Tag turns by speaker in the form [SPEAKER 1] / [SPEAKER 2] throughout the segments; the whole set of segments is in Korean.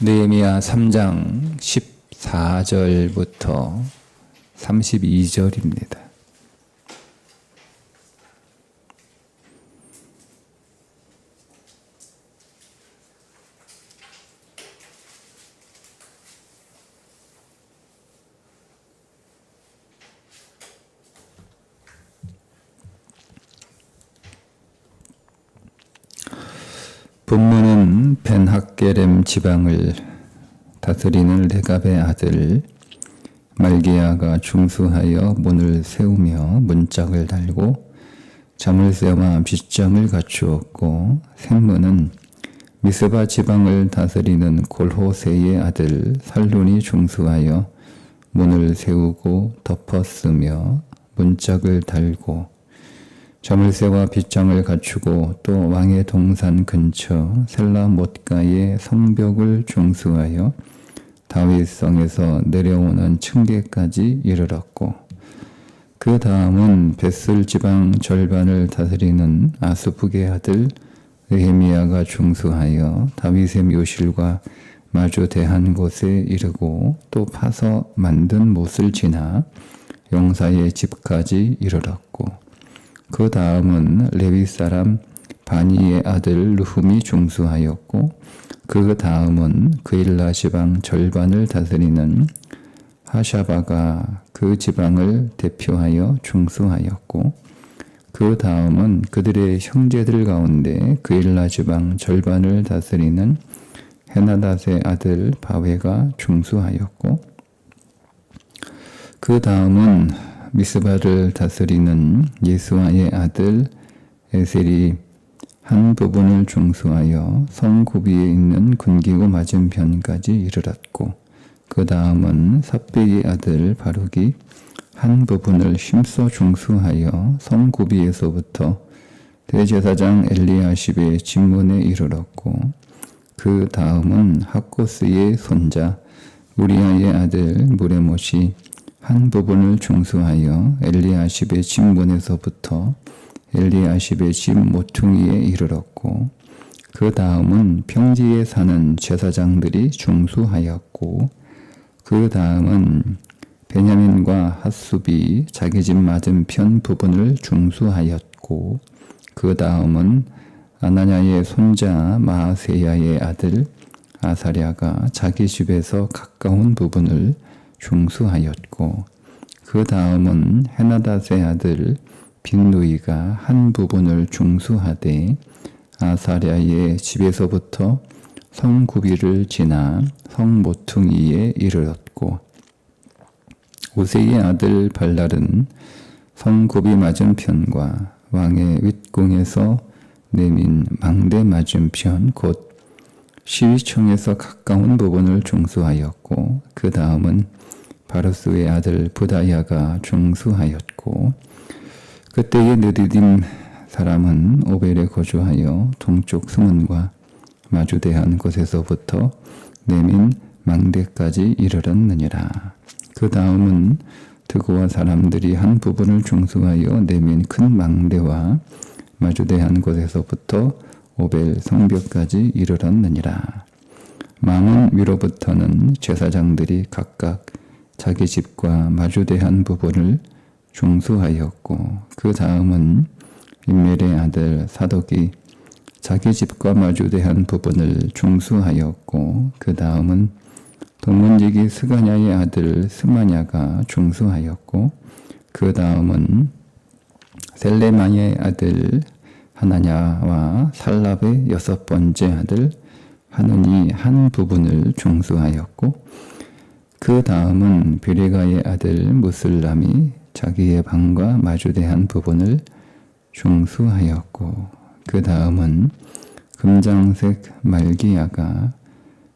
[SPEAKER 1] 느헤미야 3장 14절부터 32절입니다. 본문은 벤학게렘 지방을 다스리는 레갑의 아들 말기야가 중수하여 문을 세우며 문짝을 달고 자물쇠와 빗장을 갖추었고, 샘문은 미스바 지방을 다스리는 골호세의 아들 살룬이 중수하여 문을 세우고 덮었으며 문짝을 달고 자물쇠와 빗장을 갖추고, 또 왕의 동산 근처 셀라못가의 성벽을 중수하여 다윗성에서 내려오는 층계까지 이르렀고, 그 다음은 벳을 지방 절반을 다스리는 아스북의 아들 느헤미야가 중수하여 다윗의 묘실과 마주 대한 곳에 이르고, 또 파서 만든 못을 지나 용사의 집까지 이르렀고, 그 다음은 레위 사람 바니의 아들 르훔이 중수하였고, 그 다음은 그일라 지방 절반을 다스리는 하샤바가 그 지방을 대표하여 중수하였고, 그 다음은 그들의 형제들 가운데 그일라 지방 절반을 다스리는 헤나닷의 아들 바웨가 중수하였고, 그 다음은 미스바를 다스리는 예수아의 아들 에셀이 한 부분을 중수하여 성 구비에 있는 군기구 맞은편까지 이르렀고, 그 다음은 삽백의 아들 바룩이 한 부분을 힘써 중수하여 성 구비에서부터 대제사장 엘리야십의 집문에 이르렀고, 그 다음은 학고스의 손자 우리아의 아들 무레못이 한 부분을 중수하여 엘리야십의 집문에서부터 엘리야십의 집 모퉁이에 이르렀고, 그 다음은 평지에 사는 제사장들이 중수하였고, 그 다음은 베냐민과 핫숲이 자기 집 맞은편 부분을 중수하였고, 그 다음은 아나냐의 손자 마아세야의 아들 아사랴가 자기 집에서 가까운 부분을 중수하였고, 그 다음은 헤나닷의 아들 빅누이가 한 부분을 중수하되 아사랴의 집에서부터 성 구비를 지나 성 모퉁이에 이르렀고, 오세의 아들 발랄은 성 구비 맞은편과 왕의 윗궁에서 내민 망대 맞은편 곧 시위청에서 가까운 부분을 중수하였고, 그 다음은 바르스의 아들 부다야가 중수하였고, 그때의 느디딤 사람은 오벨에 거주하여 동쪽 수문과 마주대한 곳에서부터 내민 망대까지 이르렀느니라. 그 다음은 드고와 사람들이 한 부분을 중수하여 내민 큰 망대와 마주대한 곳에서부터 오벨 성벽까지 이르렀느니라. 망원 위로부터는 제사장들이 각각 자기 집과 마주대한 부분을 중수하였고, 그 다음은 임멜의 아들 사독이 자기 집과 마주대한 부분을 중수하였고, 그 다음은 동문지기 스가냐의 아들 스마냐가 중수하였고, 그 다음은 셀레마의 아들 하나냐와 살랍의 6번째 아들 하눈이 한 부분을 중수하였고, 그 다음은 베레가의 아들 무슬람이 자기의 방과 마주대한 부분을 중수하였고, 그 다음은 금장색 말기야가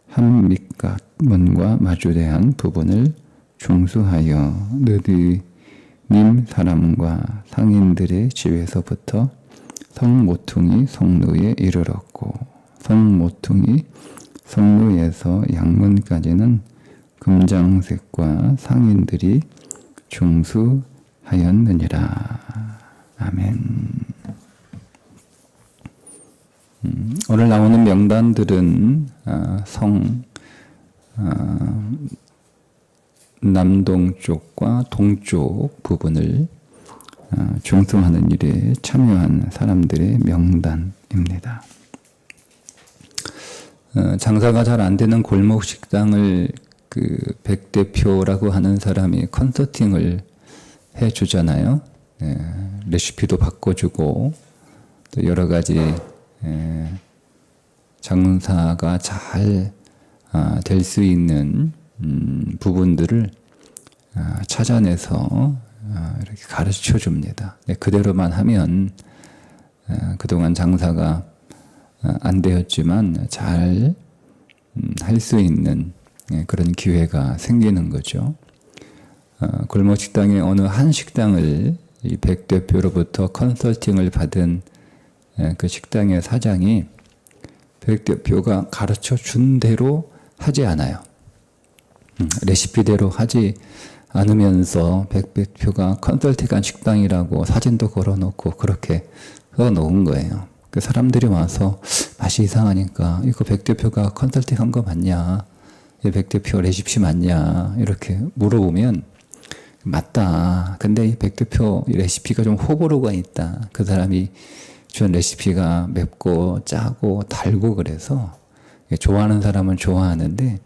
[SPEAKER 1] 한 밑갓 문과 마주대한 부분을 중수하여 느디님 사람과 상인들의 집에서부터 성 모퉁이 성루에 이르렀고, 성 모퉁이 성루에서 양문까지는 금장색과 상인들이 중수하였느니라. 아멘. 오늘 나오는 명단들은 성 남동쪽과 동쪽 부분을 중송하는 일에 참여한 사람들의 명단입니다. 장사가 잘 안 되는 골목 식당을 그 백 대표라고 하는 사람이 컨설팅을 해주잖아요. 레시피도 바꿔주고 또 여러 가지 장사가 잘 될 수 있는 부분들을 찾아내서 이렇게 가르쳐 줍니다. 그대로만 하면 그동안 장사가 안 되었지만 잘 할 수 있는 그런 기회가 생기는 거죠. 골목 식당의 어느 한 식당을 이 백 대표로부터 컨설팅을 받은 그 식당의 사장이 백 대표가 가르쳐 준 대로 하지 않아요. 레시피대로 하지 않으면서 백 대표가 컨설팅한 식당이라고 사진도 걸어놓고 그렇게 써놓은 거예요. 그 사람들이 와서 맛이 이상하니까 이거 백 대표가 컨설팅한 거 맞냐? 이 백 대표 레시피 맞냐? 이렇게 물어보면 맞다. 근데 이 백 대표 레시피가 좀 호불호가 있다. 그 사람이 준 레시피가 맵고 짜고 달고 그래서 좋아하는 사람은 좋아하는데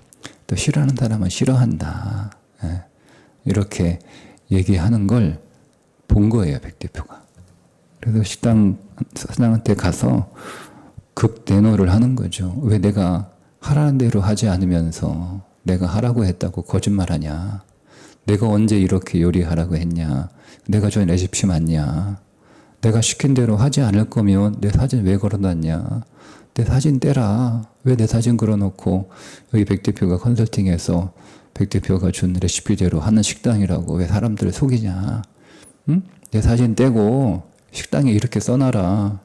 [SPEAKER 1] 또 싫어하는 사람은 싫어한다. 이렇게 얘기하는 걸 본 거예요, 백 대표가. 그래서 식당 사장한테 가서 극대노를 하는 거죠. 왜 내가 하라는 대로 하지 않으면서 내가 하라고 했다고 거짓말하냐. 내가 언제 이렇게 요리하라고 했냐. 내가 준 레시피 맞냐. 내가 시킨 대로 하지 않을 거면 내 사진 왜 걸어놨냐. 내 사진 떼라. 왜 내 사진 걸어놓고 여기 백 대표가 컨설팅해서 백 대표가 준 레시피대로 하는 식당이라고 왜 사람들을 속이냐. 응? 내 사진 떼고 식당에 이렇게 써놔라.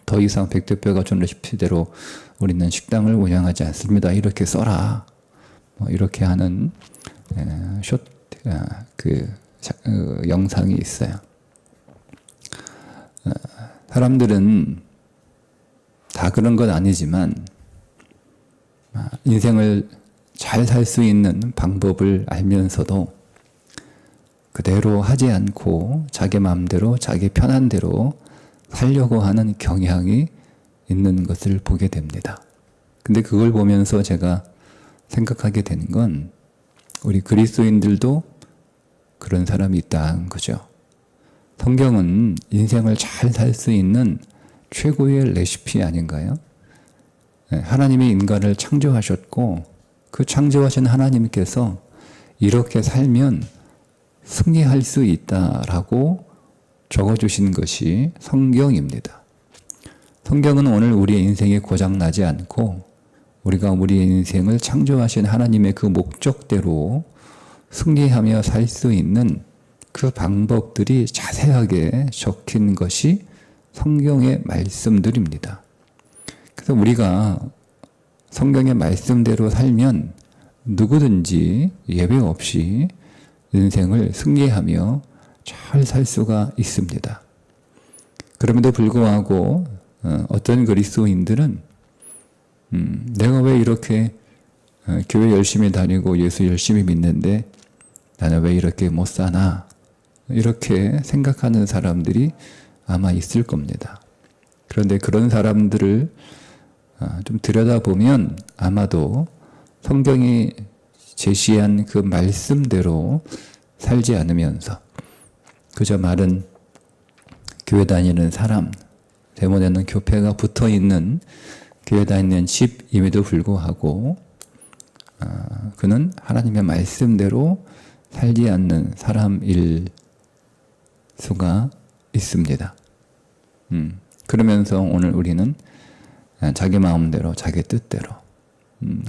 [SPEAKER 1] 더 이상 백 대표가 준 레시피대로 우리는 식당을 운영하지 않습니다. 이렇게 써라. 이렇게 하는 영상이 있어요. 사람들은 다 그런 건 아니지만 인생을 잘 살 수 있는 방법을 알면서도 그대로 하지 않고 자기 마음대로 자기 편한 대로 살려고 하는 경향이 있는 것을 보게 됩니다. 근데 그걸 보면서 제가 생각하게 되는 건 우리 그리스도인들도 그런 사람이 있다는 거죠. 성경은 인생을 잘 살 수 있는 최고의 레시피 아닌가요? 하나님이 인간을 창조하셨고 그 창조하신 하나님께서 이렇게 살면 승리할 수 있다라고 적어주신 것이 성경입니다. 성경은 오늘 우리의 인생이 고장나지 않고 우리가 우리의 인생을 창조하신 하나님의 그 목적대로 승리하며 살 수 있는 그 방법들이 자세하게 적힌 것이 성경의 말씀들입니다. 그래서 우리가 성경의 말씀대로 살면 누구든지 예외 없이 인생을 승리하며 잘 살 수가 있습니다. 그럼에도 불구하고 어떤 그리스도인들은 내가 왜 이렇게 교회 열심히 다니고 예수 열심히 믿는데 나는 왜 이렇게 못 사나? 이렇게 생각하는 사람들이 아마 있을 겁니다. 그런데 그런 사람들을 좀 들여다보면 아마도 성경이 제시한 그 말씀대로 살지 않으면서 그저 말은 교회 다니는 사람, 대문에는 교패가 붙어있는 교회 다니는 집임에도 불구하고 그는 하나님의 말씀대로 살지 않는 사람일 수가 있습니다. 그러면서 오늘 우리는 자기 마음대로 자기 뜻대로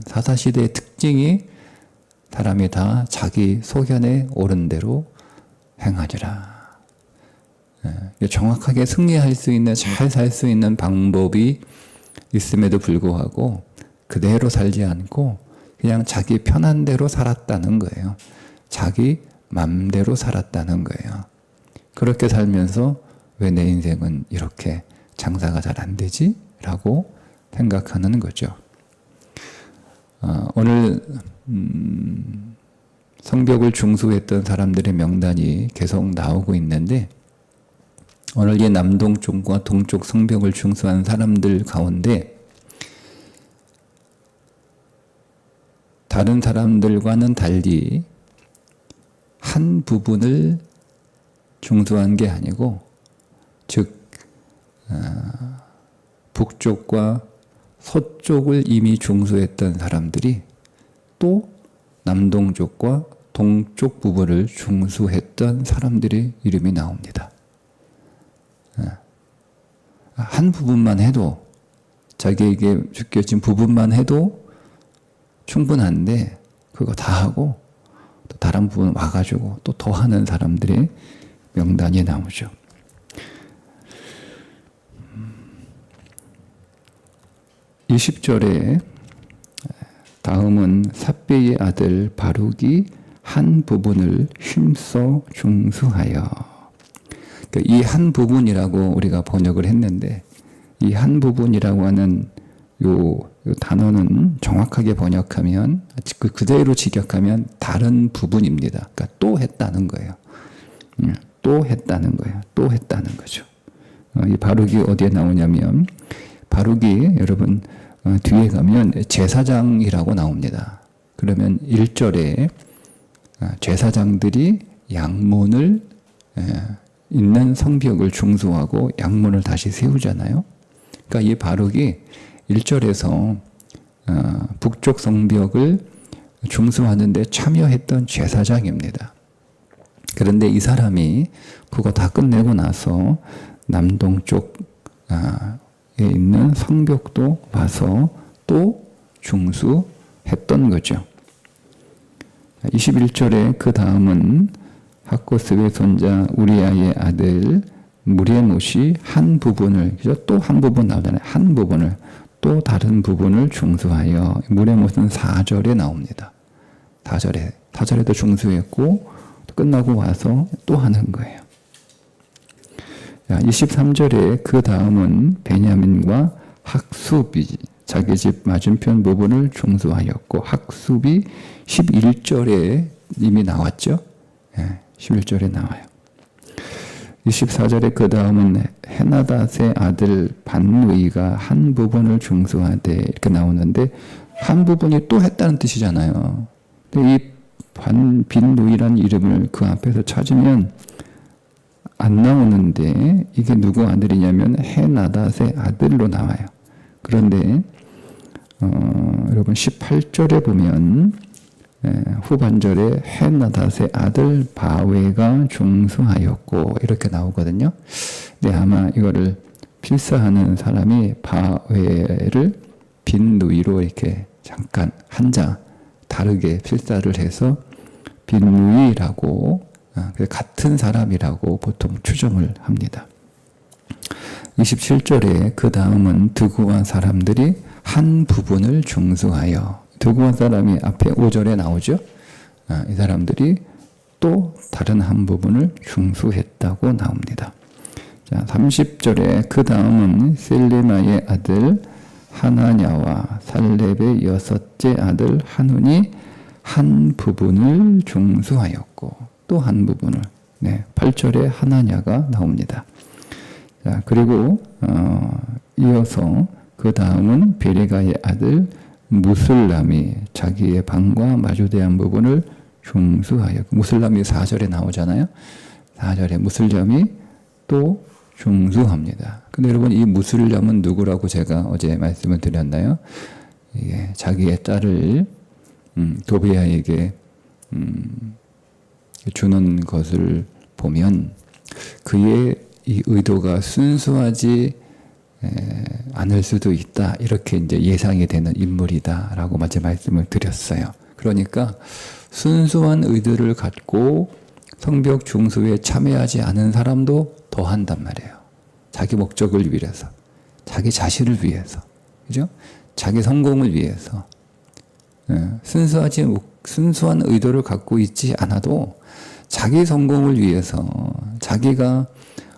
[SPEAKER 1] 사사시대의 특징이 사람이 다 자기 소견에 옳은 대로 행하리라. 정확하게 승리할 수 있는 잘 살 수 있는 방법이 있음에도 불구하고 그대로 살지 않고 그냥 자기 편한 대로 살았다는 거예요. 자기 맘대로 살았다는 거예요. 그렇게 살면서 왜 내 인생은 이렇게 장사가 잘 안 되지? 라고 생각하는 거죠. 오늘 성벽을 중수했던 사람들의 명단이 계속 나오고 있는데 오늘 이 남동쪽과 동쪽 성벽을 중수한 사람들 가운데 다른 사람들과는 달리 한 부분을 중수한 게 아니고 즉 북쪽과 서쪽을 이미 중수했던 사람들이 또 남동쪽과 동쪽 부분을 중수했던 사람들의 이름이 나옵니다. 한 부분만 해도 자기에게 주겨진 부분만 해도 충분한데 그거 다 하고 또 다른 부분 와가지고 또 더 하는 사람들의 명단이 나오죠. 20절에 다음은 삿배의 아들 바룩이 한 부분을 힘써 중수하여. 이 한 부분이라고 우리가 번역을 했는데 이 한 부분이라고 하는 요 단어는 정확하게 번역하면 그대로 직역하면 다른 부분입니다. 그러니까 또 했다는 거예요. 또 했다는 거예요. 또 했다는 거죠. 이 바룩이 어디에 나오냐면 바룩이 여러분 뒤에 가면 제사장이라고 나옵니다. 그러면 1절에 제사장들이 양문을 있는 성벽을 중수하고 양문을 다시 세우잖아요. 그러니까 이 바룩이 1절에서 북쪽 성벽을 중수하는데 참여했던 제사장입니다. 그런데 이 사람이 그거 다 끝내고 나서 남동쪽에 있는 성벽도 와서 또 중수했던 거죠. 21절에 그 다음은 학고스의 손자 우리아의 아들 무레못이 한 부분을, 또 한 부분 나오잖아요. 한 부분을, 또 다른 부분을 중수하여. 무레못은 4절에 나옵니다. 4절에도 중수했고 끝나고 와서 또 하는 거예요. 23절에 그 다음은 베냐민과 학숲이 자기 집 맞은편 부분을 중수하였고, 학숲이 11절에 이미 나왔죠. 11절에 나와요. 24절에 그 다음은 헤나닷의 아들 반누이가 한 부분을 중수하되 이렇게 나오는데 한 부분이 또 했다는 뜻이잖아요. 근데 이 빈누이라는 이름을 그 앞에서 찾으면 안 나오는데 이게 누구 아들이냐면 헤나닷의 아들로 나와요. 그런데 여러분 18절에 보면 후반절에 헤나닷의 아들 바웨가 중수하였고 이렇게 나오거든요. 근데 아마 이거를 필사하는 사람이 바웨를 빈누이로 이렇게 잠깐 한자 다르게 필사를 해서 빈누이라고 같은 사람이라고 보통 추정을 합니다. 27절에 그 다음은 드고한 사람들이 한 부분을 중수하여. 드고한 사람이 앞에 5절에 나오죠. 이 사람들이 또 다른 한 부분을 중수했다고 나옵니다. 자, 30절에 그 다음은 셀레마의 아들 하나냐와 살렙의 여섯째 아들 하눈이 한 부분을 중수하였고 또 한 부분을. 8절에 하나냐가 나옵니다. 자, 그리고 이어서 그 다음은 베레가의 아들 무슬람이 자기의 방과 마주대한 부분을 중수하여. 무슬람이 4절에 나오잖아요. 4절에 무슬람이 또 중수합니다. 근데 여러분 이 무슬람은 누구라고 제가 어제 말씀을 드렸나요? 이게 자기의 딸을 도비아에게 주는 것을 보면 그의 이 의도가 순수하지 않을 수도 있다. 이렇게 이제 예상이 되는 인물이다라고 어제 말씀을 드렸어요. 그러니까 순수한 의도를 갖고 성벽 중수에 참여하지 않은 사람도 더 한단 말이에요. 자기 목적을 위해서, 자기 자신을 위해서, 그죠? 자기 성공을 위해서. 순수한 의도를 갖고 있지 않아도 자기 성공을 위해서, 자기가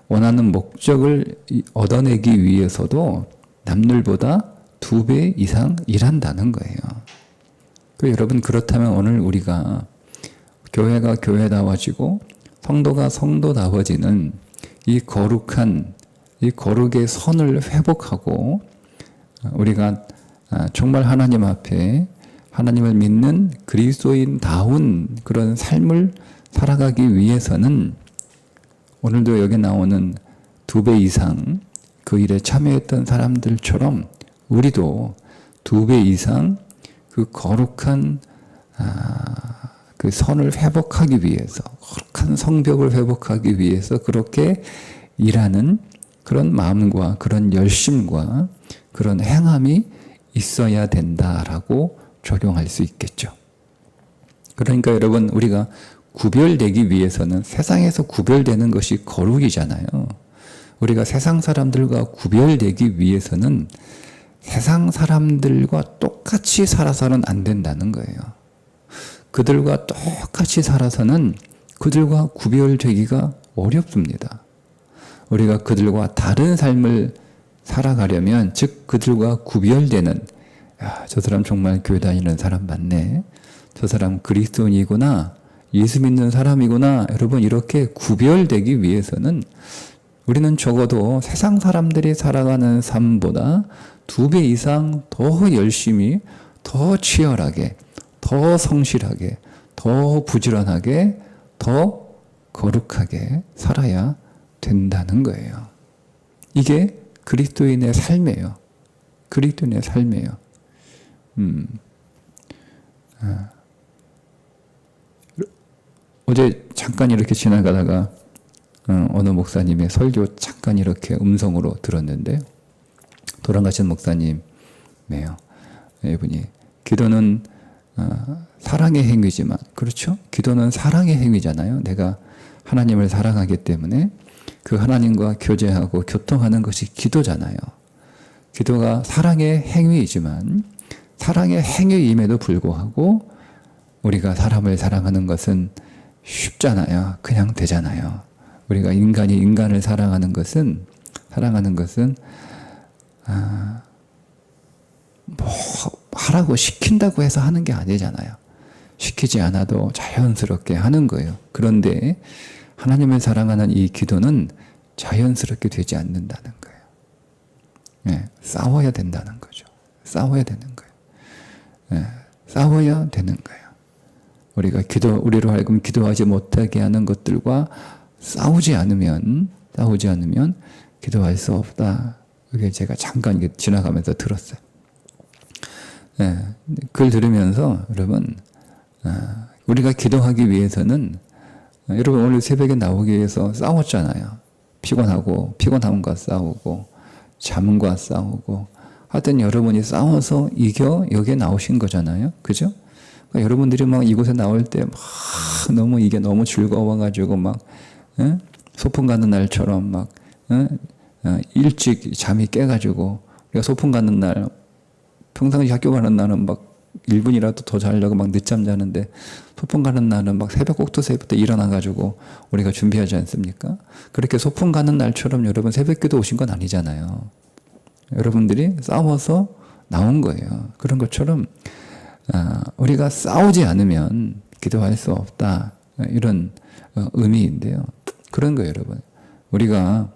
[SPEAKER 1] 원하는 목적을 얻어내기 위해서도 남들보다 2배 이상 일한다는 거예요. 여러분 그렇다면 오늘 우리가 교회가 교회다워지고 성도가 성도다워지는 이 거룩한 이 거룩의 선을 회복하고 우리가 정말 하나님 앞에 하나님을 믿는 그리스도인다운 그런 삶을 살아가기 위해서는 오늘도 여기 나오는 2배 이상 그 일에 참여했던 사람들처럼 우리도 2배 이상 그 거룩한 그 선을 회복하기 위해서 거룩한 성벽을 회복하기 위해서 그렇게 일하는 그런 마음과 그런 열심과 그런 행함이 있어야 된다라고 적용할 수 있겠죠. 그러니까 여러분 우리가 구별되기 위해서는 세상에서 구별되는 것이 거룩이잖아요. 우리가 세상 사람들과 구별되기 위해서는 세상 사람들과 똑같이 살아서는 안 된다는 거예요. 그들과 똑같이 살아서는 그들과 구별되기가 어렵습니다. 우리가 그들과 다른 삶을 살아가려면 즉 그들과 구별되는 저 사람 정말 교회 다니는 사람 맞네. 저 사람 그리스도인이구나. 예수 믿는 사람이구나. 여러분 이렇게 구별되기 위해서는 우리는 적어도 세상 사람들이 살아가는 삶보다 2배 이상 더 열심히, 더 치열하게, 더 성실하게, 더 부지런하게, 더 거룩하게 살아야 된다는 거예요. 이게 그리스도인의 삶이에요. 그리스도인의 삶이에요. 어제 잠깐 이렇게 지나가다가 어느 목사님의 설교 잠깐 이렇게 음성으로 들었는데요. 돌아가신 목사님이에요. 이분이 기도는 사랑의 행위지만 그렇죠? 기도는 사랑의 행위잖아요. 내가 하나님을 사랑하기 때문에 그 하나님과 교제하고 교통하는 것이 기도잖아요. 기도가 사랑의 행위이지만 사랑의 행위임에도 불구하고 우리가 사람을 사랑하는 것은 쉽잖아요. 그냥 되잖아요. 우리가 인간이 인간을 사랑하는 것은 뭐 하라고 시킨다고 해서 하는 게 아니잖아요. 시키지 않아도 자연스럽게 하는 거예요. 그런데 하나님을 사랑하는 이 기도는 자연스럽게 되지 않는다는 거예요. 네, 싸워야 된다는 거죠. 싸워야 되는 거예요. 네, 싸워야 되는 거예요. 우리로 하여금 기도하지 못하게 하는 것들과 싸우지 않으면 기도할 수 없다. 그게 제가 잠깐 지나가면서 들었어요. 네, 그걸 들으면서 여러분, 우리가 기도하기 위해서는 여러분 오늘 새벽에 나오기 위해서 싸웠잖아요. 피곤함과 싸우고 잠과 싸우고 하여튼 여러분이 싸워서 이겨 여기에 나오신 거잖아요. 그죠? 그러니까 여러분들이 막 이곳에 나올 때 막 너무 이게 너무 즐거워가지고 막 소풍 가는 날처럼 막 일찍 잠이 깨가지고 우리가 소풍 가는 날 평상시 학교 가는 날은 막 1분이라도 더 자려고 막 늦잠 자는데 소풍 가는 날은 막 새벽 꼭두새부터 일어나가지고 우리가 준비하지 않습니까? 그렇게 소풍 가는 날처럼 여러분 새벽기도 오신 건 아니잖아요. 여러분들이 싸워서 나온 거예요. 그런 것처럼 우리가 싸우지 않으면 기도할 수 없다. 이런 의미인데요. 그런 거예요, 여러분. 우리가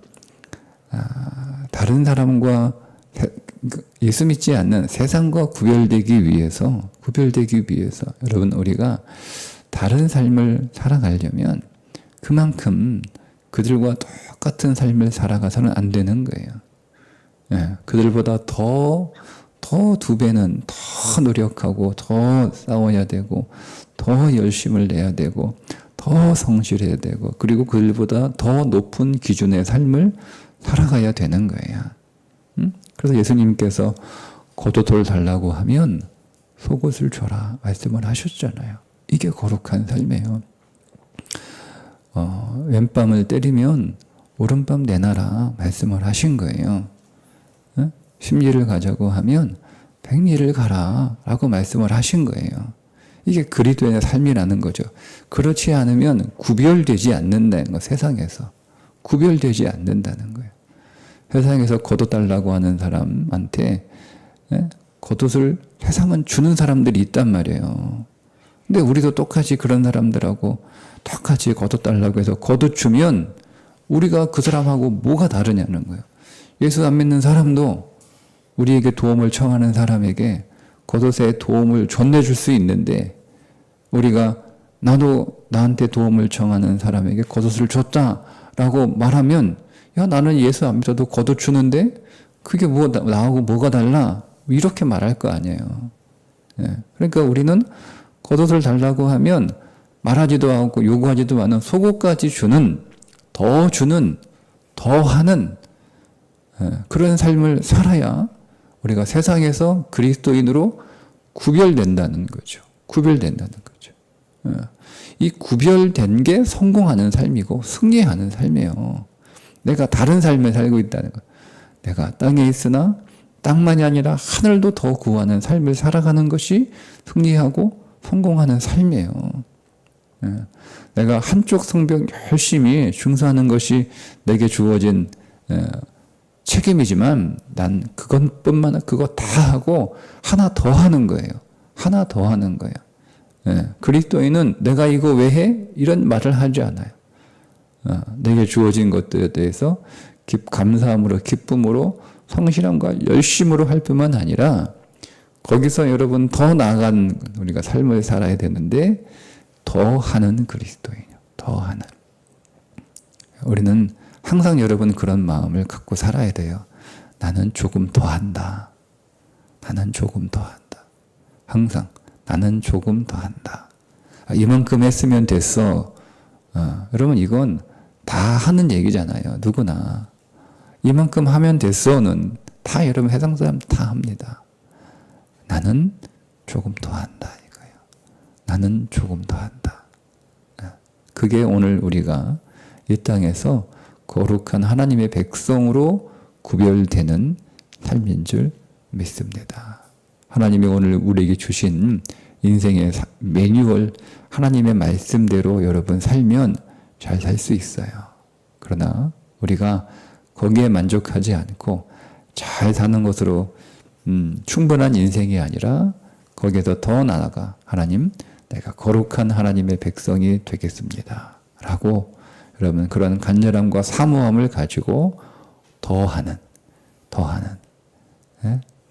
[SPEAKER 1] 다른 사람과 예수 믿지 않는 세상과 구별되기 위해서 여러분 우리가 다른 삶을 살아가려면 그만큼 그들과 똑같은 삶을 살아가서는 안 되는 거예요. 예, 그들보다 더 2배는 더 노력하고 더 싸워야 되고 더 열심을 내야 되고 더 성실해야 되고 그리고 그들보다 더 높은 기준의 삶을 살아가야 되는 거예요. 그래서 예수님께서 겉옷을 달라고 하면 속옷을 줘라 말씀을 하셨잖아요. 이게 거룩한 삶이에요. 왼밤을 때리면 오른밤 내놔라 말씀을 하신 거예요. 10리를 가자고 하면 100리를 가라 라고 말씀을 하신 거예요. 이게 그리스도의 삶이라는 거죠. 그렇지 않으면 구별되지 않는다는 거, 세상에서. 구별되지 않는다는 거예요. 세상에서 겉옷 달라고 하는 사람한테 겉옷을 세상은 주는 사람들이 있단 말이에요. 근데 우리도 똑같이 그런 사람들하고 똑같이 겉옷 달라고 해서 겉옷 주면 우리가 그 사람하고 뭐가 다르냐는 거예요. 예수 안 믿는 사람도 우리에게 도움을 청하는 사람에게 겉옷에 도움을 전해줄 수 있는데, 우리가 나도 나한테 도움을 청하는 사람에게 겉옷을 줬다라고 말하면, 야, 나는 예수 안 믿어도 겉옷 주는데 그게 뭐 나하고 뭐가 달라? 이렇게 말할 거 아니에요. 예. 그러니까 우리는 겉옷을 달라고 하면 말하지도 않고 요구하지도 않은 속옷까지 주는, 더 하는 그런 삶을 살아야 우리가 세상에서 그리스도인으로 구별된다는 거죠. 구별된다는 거죠. 이 구별된 게 성공하는 삶이고 승리하는 삶이에요. 내가 다른 삶을 살고 있다는 거. 내가 땅에 있으나 땅만이 아니라 하늘도 더 구하는 삶을 살아가는 것이 승리하고 성공하는 삶이에요. 내가 한쪽 성벽 열심히 중수하는 것이 내게 주어진 책임이지만, 난 그것뿐만 아니라 그거 다 하고 하나 더 하는 거예요. 하나 더 하는 거예요. 그리스도인은 내가 이거 왜 해? 이런 말을 하지 않아요. 내게 주어진 것들에 대해서 감사함으로, 기쁨으로, 성실함과 열심으로 할 뿐만 아니라, 거기서 여러분 더 나아간 우리가 삶을 살아야 되는데, 더 하는 그리스도인이요. 더 하는. 우리는 항상 여러분 그런 마음을 갖고 살아야 돼요. 나는 조금 더 한다. 나는 조금 더 한다. 항상 나는 조금 더 한다. 이만큼 했으면 됐어. 여러분 이건 다 하는 얘기잖아요. 누구나. 이만큼 하면 됐어는 다 여러분 세상 사람 다 합니다. 나는 조금 더 한다 이거예요. 나는 조금 더 한다. 그게 오늘 우리가 이 땅에서 거룩한 하나님의 백성으로 구별되는 삶인 줄 믿습니다. 하나님이 오늘 우리에게 주신 인생의 매뉴얼, 하나님의 말씀대로 여러분 살면 잘 살 수 있어요. 그러나 우리가 거기에 만족하지 않고 잘 사는 것으로 충분한 인생이 아니라 거기에서 더 나아가 하나님, 내가 거룩한 하나님의 백성이 되겠습니다 라고 여러분 그런 간절함과 사모함을 가지고 더하는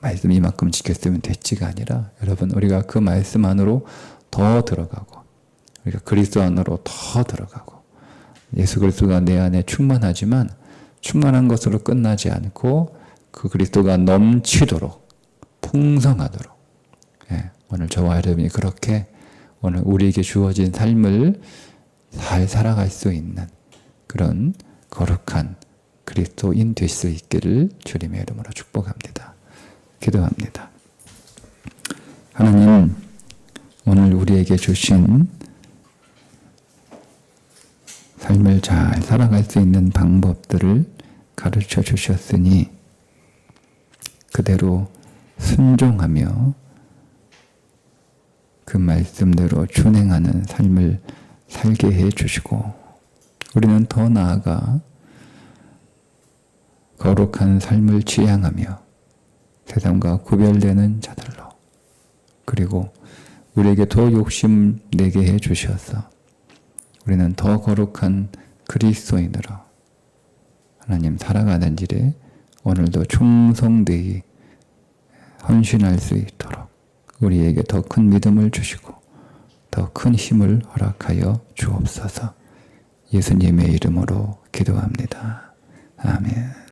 [SPEAKER 1] 말씀 이만큼 지켰으면 됐지가 아니라, 여러분 우리가 그 말씀 안으로 더 들어가고, 우리가 그리스도 안으로 더 들어가고, 예수 그리스도가 내 안에 충만하지만 충만한 것으로 끝나지 않고 그 그리스도가 넘치도록, 풍성하도록, 오늘 저와 여러분이 그렇게 오늘 우리에게 주어진 삶을 잘 살아갈 수 있는 그런 거룩한 그리스도인 될 수 있기를 주님의 이름으로 축복합니다. 기도합니다. 하나님, 오늘 우리에게 주신 삶을 잘 살아갈 수 있는 방법들을 가르쳐 주셨으니 그대로 순종하며 그 말씀대로 준행하는 삶을 살게 해 주시고, 우리는 더 나아가 거룩한 삶을 지향하며 세상과 구별되는 자들로, 그리고 우리에게 더 욕심내게 해 주셔서 우리는 더 거룩한 그리스도인으로 하나님 살아가는 일에 오늘도 충성되이 헌신할 수 있도록 우리에게 더 큰 믿음을 주시고 더 큰 힘을 허락하여 주옵소서. 예수님의 이름으로 기도합니다. 아멘.